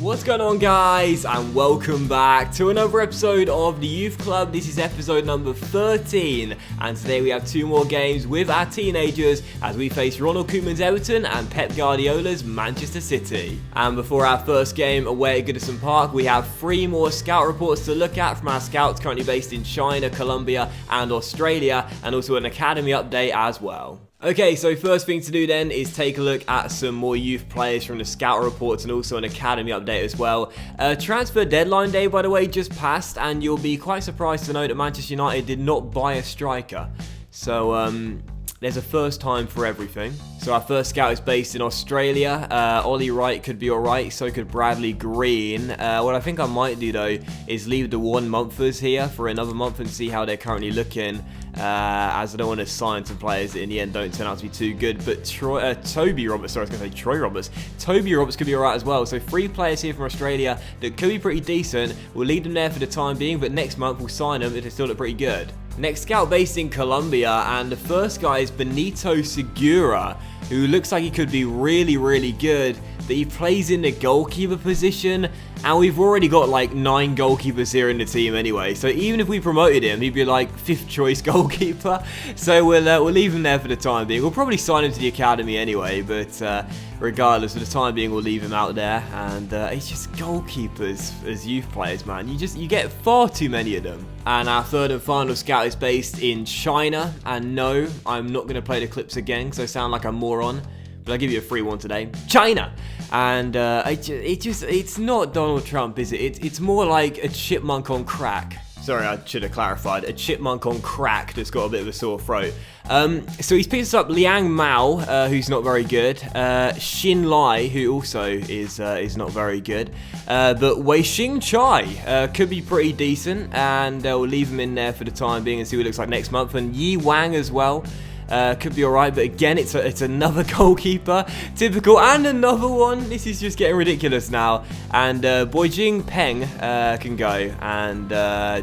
What's going on, guys, and welcome back to another episode of the Youth Club. This is episode number 13, and today we have two more games with our teenagers as we face Ronald Koeman's Everton and Pep Guardiola's Manchester City. And before our first game away at Goodison Park, we have three more scout reports to look at from our scouts currently based in China, Colombia and Australia, and also an academy update as well. Okay, so first thing to do then is take a look at some more youth players from the scout reports and also an academy update as well. Transfer deadline day, by the way, just passed, and you'll be quite surprised to know that Manchester United did not buy a striker. So, there's a first time for everything. So our first scout is based in Australia. Ollie Wright could be alright, so could Bradley Green. What I think I might do though is leave the 1 monthers here for another month and see how they're currently looking. As I don't want to sign some players that in the end don't turn out to be too good. But Toby Roberts, sorry, I was going to say Troy Roberts. Toby Roberts could be alright as well. So 3 players here from Australia that could be pretty decent. We'll leave them there for the time being, but next month we'll sign them if they still look pretty good. Next scout based in Colombia, and the first guy is Benito Segura, who looks like he could be really, really good, but he plays in the goalkeeper position, and we've already got like 9 goalkeepers here in the team anyway, so even if we promoted him, he'd be like 5th choice goalkeeper, so we'll leave him there for the time being. We'll probably sign him to the academy anyway, but regardless, for the time being, we'll leave him out there, and it's just goalkeepers as youth players, man. You get far too many of them. And our third and final scout is based in China, and no, I'm not going to play the clips again because I sound like a moron, but I'll give you a free one today. China! And it's not Donald Trump, is it? It's more like a chipmunk on crack. Sorry, I should have clarified. A chipmunk on crack that's got a bit of a sore throat. So he's picked us up Liang Mao, who's not very good. Xin Lai, who also is not very good. But Wei Xing Chai could be pretty decent, and we'll leave him in there for the time being and see what it looks like next month. And Yi Wang as well. Could be alright, but again, it's another goalkeeper. Typical, and another one. This is just getting ridiculous now. And Boijing Peng can go, and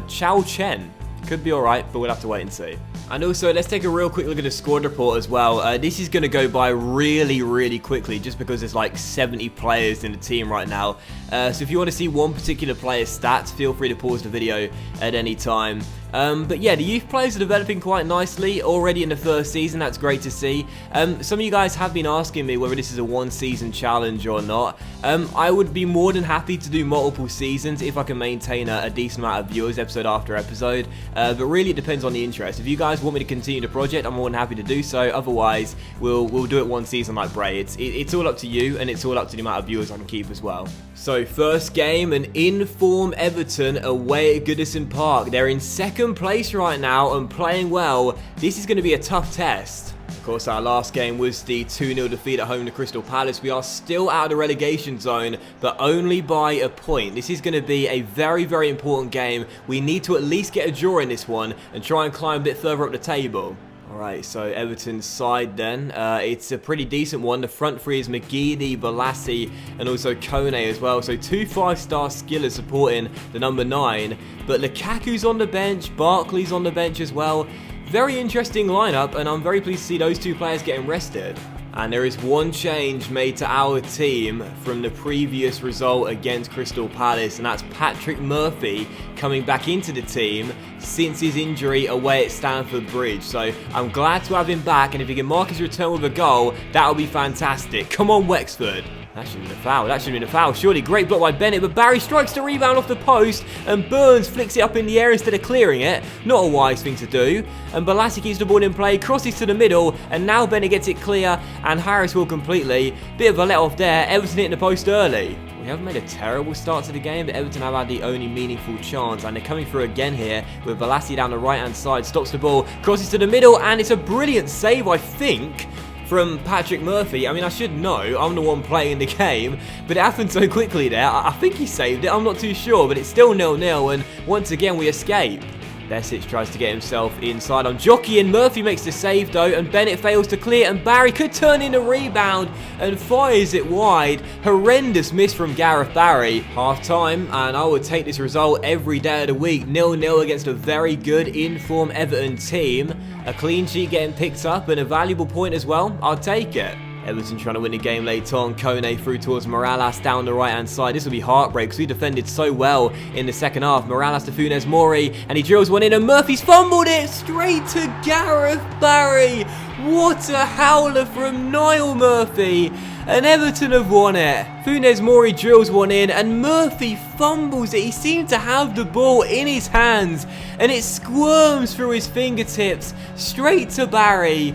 Chao Chen could be alright, but we'll have to wait and see. And also, let's take a real quick look at the squad report as well. This is going to go by really, really quickly just because there's like 70 players in the team right now. So if you want to see one particular player's stats, feel free to pause the video at any time. But yeah, the youth players are developing quite nicely already in the first season. That's great to see. Some of you guys have been asking me whether this is a 1-season challenge or not. I would be more than happy to do multiple seasons if I can maintain a decent amount of viewers episode after episode. But really it depends on the interest. If you guys want me to continue the project, I'm more than happy to do so. Otherwise, we'll do it 1 season like Bray. It's all up to you, and it's all up to the amount of viewers I can keep as well. So first game, an in-form Everton away at Goodison Park. They're in 2nd place right now and playing well. This is going to be a tough test. Of course, our last game was the 2-0 defeat at home to Crystal Palace. We are still out of the relegation zone, but only by a point. This is going to be a very, very important game. We need to at least get a draw in this one and try and climb a bit further up the table. Alright, so Everton's side then, it's a pretty decent one. The front three is McGeady, Balassi, and also Kone as well. So 2 5-star skillers supporting the number 9. But Lukaku's on the bench, Barkley's on the bench as well. Very interesting lineup, and I'm very pleased to see those 2 players getting rested. And there is one change made to our team from the previous result against Crystal Palace, and that's Patrick Murphy coming back into the team since his injury away at Stamford Bridge. So I'm glad to have him back, and if he can mark his return with a goal, that'll be fantastic. Come on, Wexford. That should have been a foul. That should have been a foul. Surely, great block by Bennett, but Barry strikes the rebound off the post, and Burns flicks it up in the air instead of clearing it. Not a wise thing to do. And Balassi keeps the ball in play, crosses to the middle, and now Bennett gets it clear, and Harris will completely. Bit of a let-off there. Everton hitting the post early. We haven't made a terrible start to the game, but Everton have had the only meaningful chance, and they're coming through again here with Balassi down the right-hand side, stops the ball, crosses to the middle, and it's a brilliant save, I think, from Patrick Murphy. I mean, I should know, I'm the one playing the game, but it happened so quickly there. I think he saved it, I'm not too sure, but it's still 0-0, and once again we escape. Besic tries to get himself inside on Jockey, and Murphy makes the save though, and Bennett fails to clear, and Barry could turn in a rebound and fires it wide. Horrendous miss from Gareth Barry. Half time, and I would take this result every day of the week. 0-0 against a very good in-form Everton team. A clean sheet getting picked up and a valuable point as well. I'll take it. Everton trying to win the game late on. Kone through towards Morales down the right-hand side. This will be heartbreak because we defended so well in the second half. Morales to Funes Mori, and he drills one in, and Murphy's fumbled it straight to Gareth Barry. What a howler from Niall Murphy. And Everton have won it. Funes Mori drills one in, and Murphy fumbles it. He seemed to have the ball in his hands, and it squirms through his fingertips straight to Barry.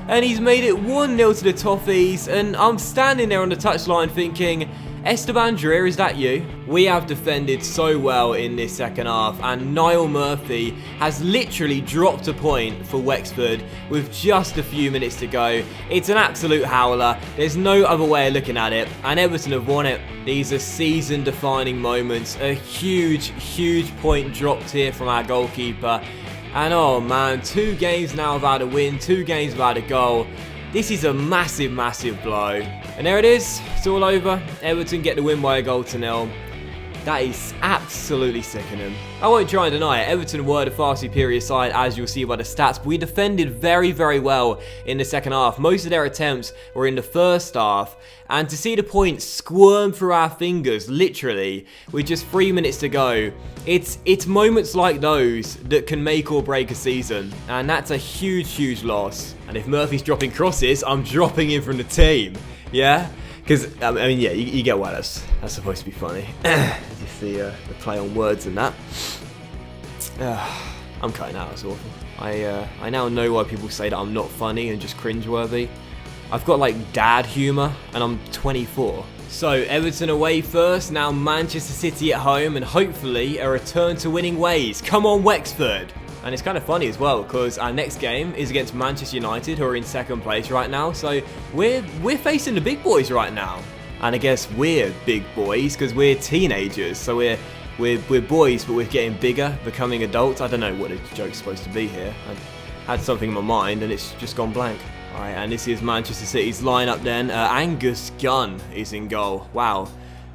And he's made it 1-0 to the Toffees, and I'm standing there on the touchline thinking, Esteban Dreer, is that you? We have defended so well in this second half, and Niall Murphy has literally dropped a point for Wexford with just a few minutes to go. It's an absolute howler. There's no other way of looking at it, and Everton have won it. These are season-defining moments. A huge, huge point dropped here from our goalkeeper. And oh man, 2 games now without a win, 2 games without a goal. This is a massive, massive blow. And there it is. It's all over. Everton get the win by a goal to 0. That is absolutely sickening. I won't try and deny it. Everton were the far superior side, as you'll see by the stats. But we defended very, very well in the second half. Most of their attempts were in the first half. And to see the point squirm through our fingers, literally, with just 3 minutes to go, it's moments like those that can make or break a season. And that's a huge, huge loss. And if Murphy's dropping crosses, I'm dropping him from the team. Yeah? Because, I mean, yeah, you get why that's supposed to be funny. Just the play on words and that. I'm cutting out, it's awful. I now know why people say that I'm not funny and just cringeworthy. I've got like dad humour, and I'm 24. So, Everton away first, now Manchester City at home, and hopefully a return to winning ways. Come on, Wexford! And it's kind of funny as well, because our next game is against Manchester United, who are in second place right now. So we're facing the big boys right now. And I guess we're big boys because we're teenagers. So we're boys, but we're getting bigger, becoming adults. I don't know what the joke's supposed to be here. I had something in my mind and it's just gone blank. All right, and this is Manchester City's lineup then. Angus Gunn is in goal. Wow.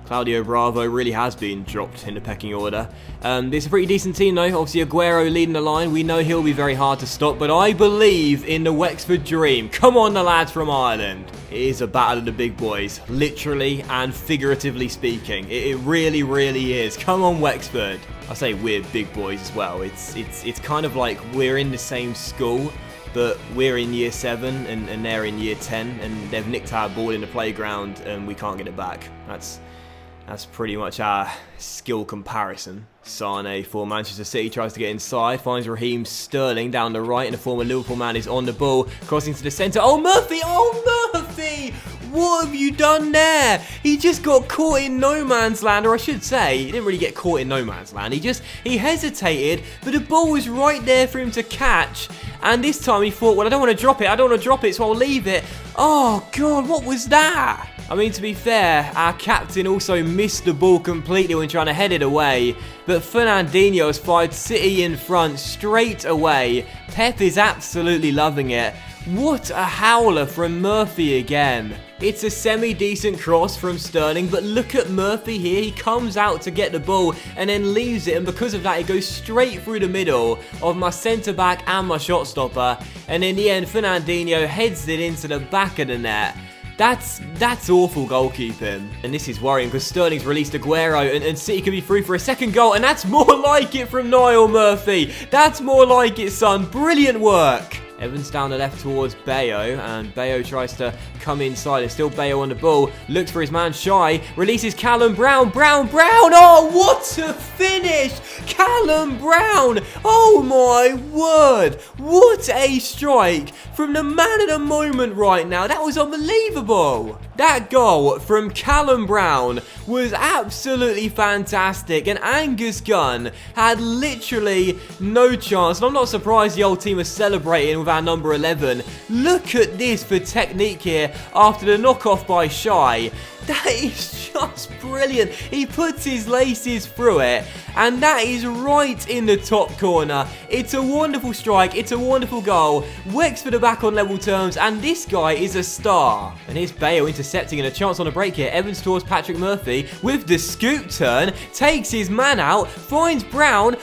Claudio Bravo really has been dropped in the pecking order. It's a pretty decent team though. Obviously Aguero leading the line. We know he'll be very hard to stop, but I believe in the Wexford dream. Come on, the lads from Ireland. It is a battle of the big boys, literally and figuratively speaking. It really, really is. Come on, Wexford. I say we're big boys as well. It's kind of like we're in the same school, but we're in year 7 and they're in year 10, and they've nicked our ball in the playground and we can't get it back. That's pretty much our skill comparison. Sane for Manchester City tries to get inside, finds Raheem Sterling down the right, and the former Liverpool man is on the ball, crossing to the centre. Oh, Murphy! Oh, Murphy! What have you done there? He just got caught in no man's land, or I should say, he didn't really get caught in no man's land. He hesitated, but the ball was right there for him to catch. And this time he thought, well, I don't want to drop it, so I'll leave it. Oh, God, what was that? I mean, to be fair, our captain also missed the ball completely when trying to head it away, but Fernandinho has fired City in front straight away. Pep is absolutely loving it. What a howler from Murphy again. It's a semi-decent cross from Sterling, but look at Murphy here. He comes out to get the ball and then leaves it, and because of that, it goes straight through the middle of my centre-back and my shot-stopper, and in the end, Fernandinho heads it into the back of the net. That's awful goalkeeping. And this is worrying because Sterling's released Aguero and City could be through for a second goal. And that's more like it from Niall Murphy. That's more like it, son. Brilliant work. Evans down the left towards Bayo, and Bayo tries to come inside, and still Bayo on the ball, looks for his man Shy, releases Callum Brown, oh what a finish, Callum Brown, oh my word, what a strike from the man of the moment right now, that was unbelievable. That goal from Callum Brown was absolutely fantastic, and Angus Gunn had literally no chance, and I'm not surprised the old team is celebrating with our number 11. Look at this for technique here after the knockoff by Shy. That is just brilliant. He puts his laces through it, and that is right in the top corner. It's a wonderful strike. It's a wonderful goal. Wexford are back on level terms, and this guy is a star. And here's Bayo intercepting, and a chance on a break here. Evans towards Patrick Murphy with the scoop turn, takes his man out, finds Brown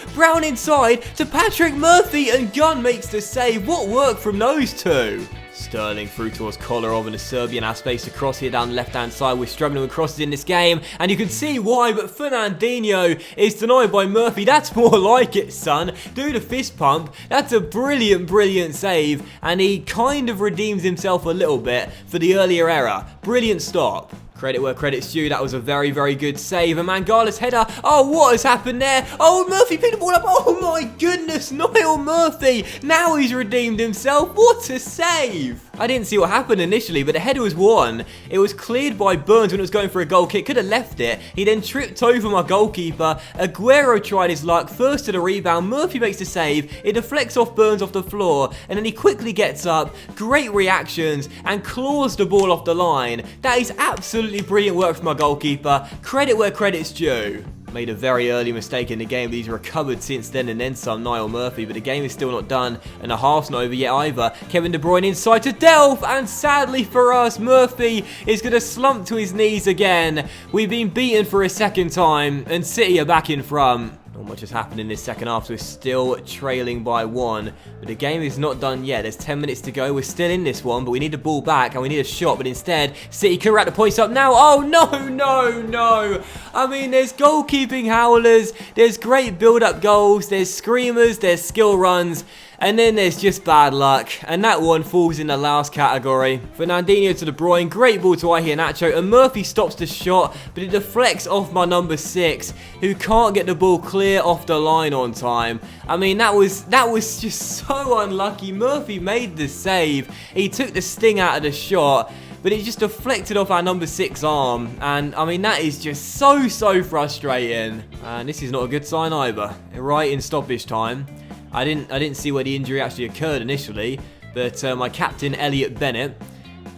inside to Patrick Murphy, and Gunn makes the save. What work from those two? Sterling through towards Kolarov, and the Serbian has space to cross here down the left-hand side. We're struggling with crosses in this game, and you can see why, but Fernandinho is denied by Murphy. That's more like it, son. Do the fist pump. That's a brilliant, brilliant save, and he kind of redeems himself a little bit for the earlier error. Brilliant stop. Credit where credit's due. That was a very, very good save. And Mangala's header. Oh, what has happened there? Oh, Murphy picked the ball up. Oh, my goodness. Niall Murphy. Now he's redeemed himself. What a save. I didn't see what happened initially, but the header was won. It was cleared by Burns when it was going for a goal kick. Could have left it. He then tripped over my goalkeeper. Aguero tried his luck. First to the rebound. Murphy makes the save. It deflects off Burns off the floor. And then he quickly gets up. Great reactions. And claws the ball off the line. That is absolutely brilliant work from my goalkeeper. Credit where credit's due. Made a very early mistake in the game, but he's recovered since then, and then some, Niall Murphy, but the game is still not done, and the half's not over yet either. Kevin De Bruyne inside to Delph, and sadly for us, Murphy is going to slump to his knees again. We've been beaten for a second time, and City are back in front. Not much has happened in this second half, so we're still trailing by 1. But the game is not done yet. There's 10 minutes to go. We're still in this one, but we need the ball back and we need a shot. But instead, City could rack the points up now. Oh, no. I mean, there's goalkeeping howlers. There's great build-up goals. There's screamers. There's skill runs. And then there's just bad luck, and that one falls in the last category. Fernandinho to De Bruyne, great ball to Iheanacho, and Murphy stops the shot, but it deflects off my number 6, who can't get the ball clear off the line on time. I mean, that was just so unlucky. Murphy made the save. He took the sting out of the shot, but it just deflected off our number 6 arm, and I mean, that is just so frustrating. And this is not a good sign either. Right in stoppage time. I didn't see where the injury actually occurred initially, but my captain Elliot Bennett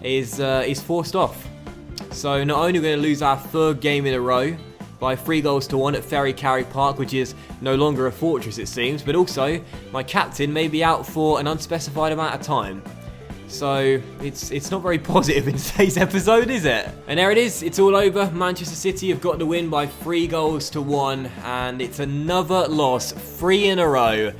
is forced off. So not only are we going to lose our 3rd game in a row by 3-1 at Ferry Carrick Park, which is no longer a fortress it seems, but also my captain may be out for an unspecified amount of time. So it's not very positive in today's episode, is it? And there it is, it's all over. Manchester City have got the win by 3-1, and it's another loss, 3 in a row.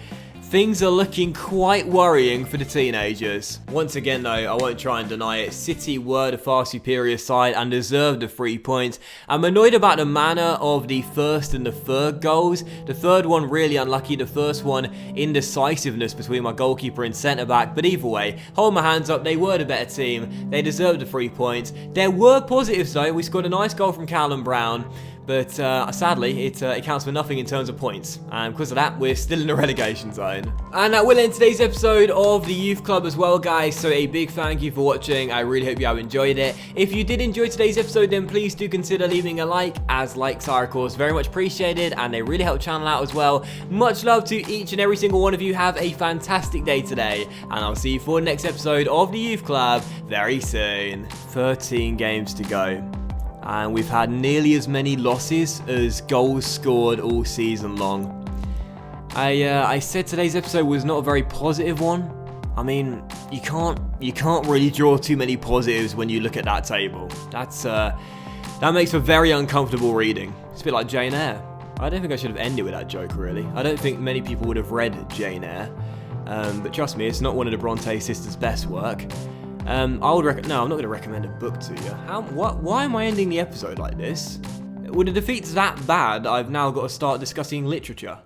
Things are looking quite worrying for the teenagers. Once again though, I won't try and deny it, City were the far superior side and deserved the 3 points. I'm annoyed about the manner of the first and the third goals. The third one really unlucky, the first one indecisiveness between my goalkeeper and centre back, but either way, hold my hands up, they were the better team, they deserved the 3 points. There were positives though, we scored a nice goal from Callum Brown. But sadly, it counts for nothing in terms of points. And because of that, we're still in the relegation zone. And that will end today's episode of the Youth Club as well, guys. So a big thank you for watching. I really hope you have enjoyed it. If you did enjoy today's episode, then please do consider leaving a like, as likes are, of course, very much appreciated. And they really help the channel out as well. Much love to each and every single one of you. Have a fantastic day today. And I'll see you for the next episode of the Youth Club very soon. 13 games to go. And we've had nearly as many losses as goals scored all season long. I said today's episode was not a very positive one. I mean, you can't really draw too many positives when you look at that table. That makes for very uncomfortable reading. It's a bit like Jane Eyre. I don't think I should have ended with that joke, really. I don't think many people would have read Jane Eyre. But trust me, it's not one of the Bronte sisters' best work. No, I'm not going to recommend a book to you. Why am I ending the episode like this? Were the defeats that bad, I've now got to start discussing literature.